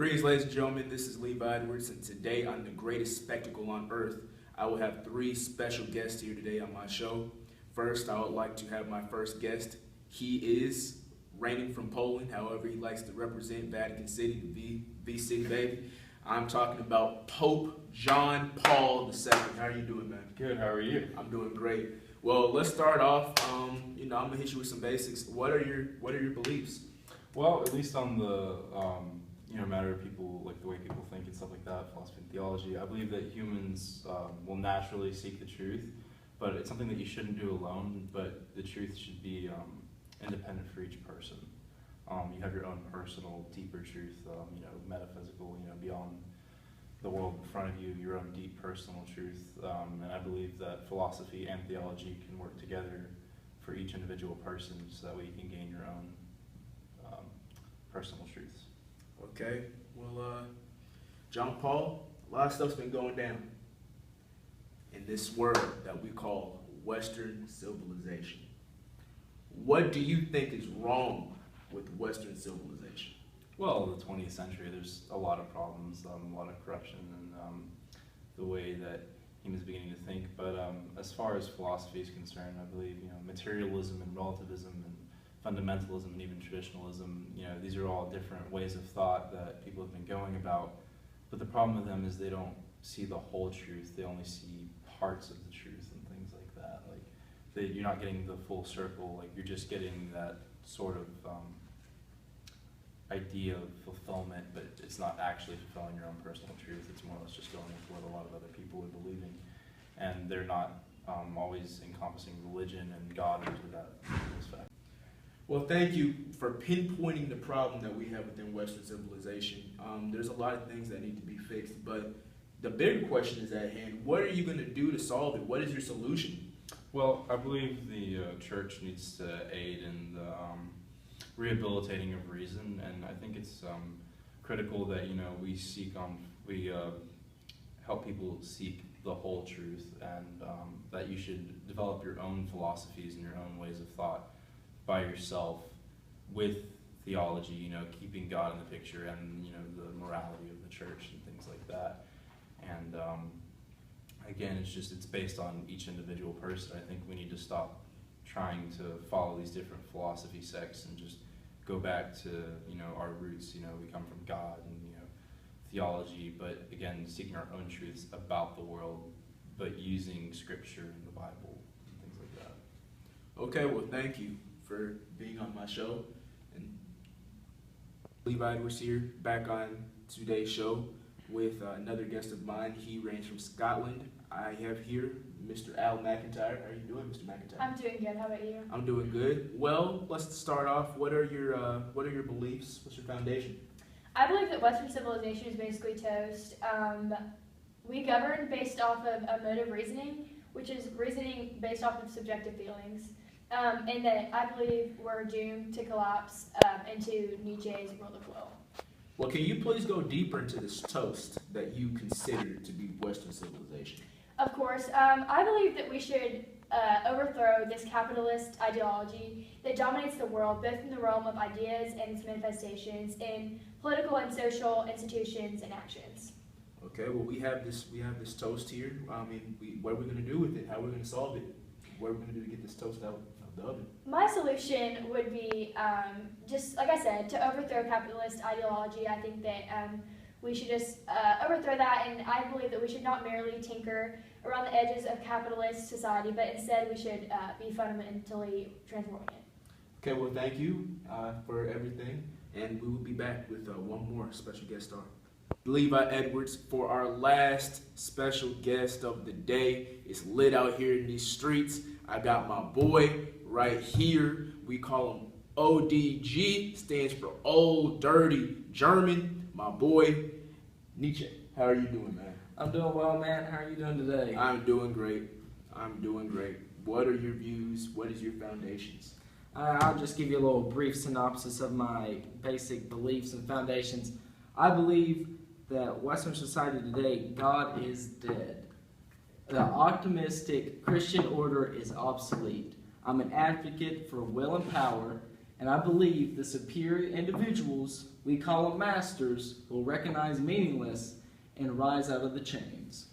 Greetings, ladies and gentlemen. This is Levi, and today on the greatest spectacle on earth, I will have three special guests here today on my show. First, I would like to have my first guest. He is reigning from Poland, however he likes to represent Vatican City, the V City, baby. I'm talking about Pope John Paul II. How are you doing, man? Good. How are you? I'm doing great. Well, let's start off. I'm gonna hit you with some basics. What are your beliefs? Well, at least on the matter of people, like the way people think and stuff like that, philosophy and theology, I believe that humans will naturally seek the truth, but it's something that you shouldn't do alone. But the truth should be independent for each person. You have your own personal, deeper truth, metaphysical, beyond the world in front of you, your own deep personal truth. And I believe that philosophy and theology can work together for each individual person, so that way you can gain your own personal truths. Okay, well, John Paul, a lot of stuff's been going down in this world that we call Western civilization. What do you think is wrong with Western civilization? Well, the 20th century, there's a lot of problems, a lot of corruption, and the way that humans beginning to think. But as far as philosophy is concerned, I believe materialism and relativism and fundamentalism and even traditionalism, these are all different ways of thought that people have been going about. But the problem with them is they don't see the whole truth. They only see parts of the truth and things like that. Like you're not getting the full circle. Like you're just getting that sort of idea of fulfillment, but it's not actually fulfilling your own personal truth. It's more or less just going with what a lot of other people are believing, and they're not always encompassing religion and God into that aspect. Well, thank you for pinpointing the problem that we have within Western civilization. There's a lot of things that need to be fixed, but the bigger question is at hand. What are you going to do to solve it? What is your solution? Well, I believe the church needs to aid in the rehabilitating of reason, and I think it's critical that we help people seek the whole truth, and that you should develop your own philosophies and your own ways of thought by yourself with theology, keeping God in the picture, and the morality of the church and things like that. And again, it's based on each individual person. I think we need to stop trying to follow these different philosophy sects and just go back to our roots. We come from God and theology, but again, seeking our own truths about the world, but using Scripture and the Bible and things like that. Okay, well, thank you for being on my show. And Levi was here back on today's show with another guest of mine. He reigns from Scotland. I have here Mr. Al McIntyre. How are you doing, Mr. McIntyre? I'm doing good. How about you? I'm doing good. Well, let's start off. What are your beliefs? What's your foundation? I believe that Western civilization is basically toast. We govern based off of emotive reasoning, which is reasoning based off of subjective feelings. And that I believe we're doomed to collapse into Nietzsche's world of will. Well, can you please go deeper into this toast that you consider to be Western civilization? Of course. I believe that we should overthrow this capitalist ideology that dominates the world, both in the realm of ideas and its manifestations in political and social institutions and actions. Okay, well, we have this toast here. What are we going to do with it? How are we going to solve it? What are we going to do to get this toast out of the oven? My solution would be, just like I said, to overthrow capitalist ideology. I think that we should just overthrow that, and I believe that we should not merely tinker around the edges of capitalist society, but instead we should be fundamentally transforming it. Okay, well, thank you for everything, and we will be back with one more special guest star. Levi Edwards for our last special guest of the day. It's lit out here in these streets. I got my boy right here. We call him ODG, stands for Old Dirty German. My boy, Nietzsche. How are you doing, man? I'm doing well, man. How are you doing today? I'm doing great. What are your views? What is your foundations? I'll just give you a little brief synopsis of my basic beliefs and foundations. I believe that Western society today, God is dead. The optimistic Christian order is obsolete. I'm an advocate for will and power, And I believe the superior individuals, we call them masters, will recognize meaningless and rise out of the chains.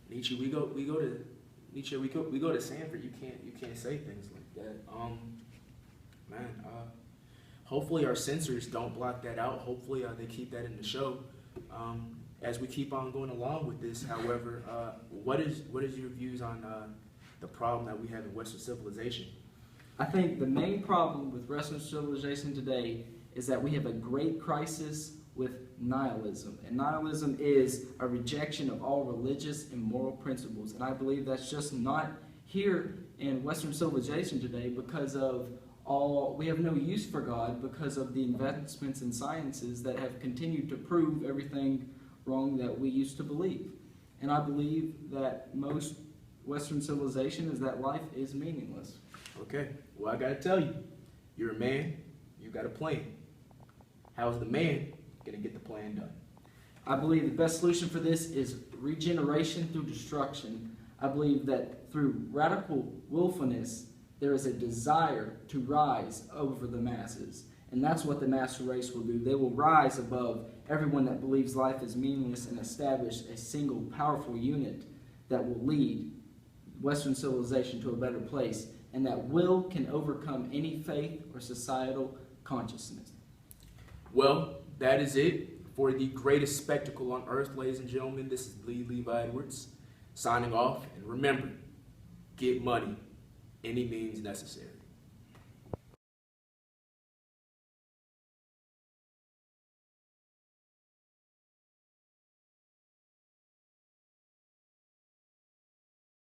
Nietzsche, we go to Sanford. You can't say things like that. Hopefully our censors don't block that out. Hopefully they keep that in the show. As we keep on going along with this, however, what is your views on the problem that we have in Western civilization? I think the main problem with Western civilization today is that we have a great crisis with nihilism. And nihilism is a rejection of all religious and moral principles. And I believe that's just not here in Western civilization today because of we have no use for God because of the advancements in sciences that have continued to prove everything wrong that we used to believe. And I believe that most Western civilization is that life is meaningless. Okay, well, I got to tell you, you're a man, you got a plan. How's the man going to get the plan done? I believe the best solution for this is regeneration through destruction. I believe that through radical willfulness, there is a desire to rise over the masses. And that's what the master race will do. They will rise above everyone that believes life is meaningless and establish a single powerful unit that will lead Western civilization to a better place. And that will can overcome any faith or societal consciousness. Well, that is it for the greatest spectacle on earth, ladies and gentlemen. This is Levi Edwards signing off. And remember, get money any means necessary.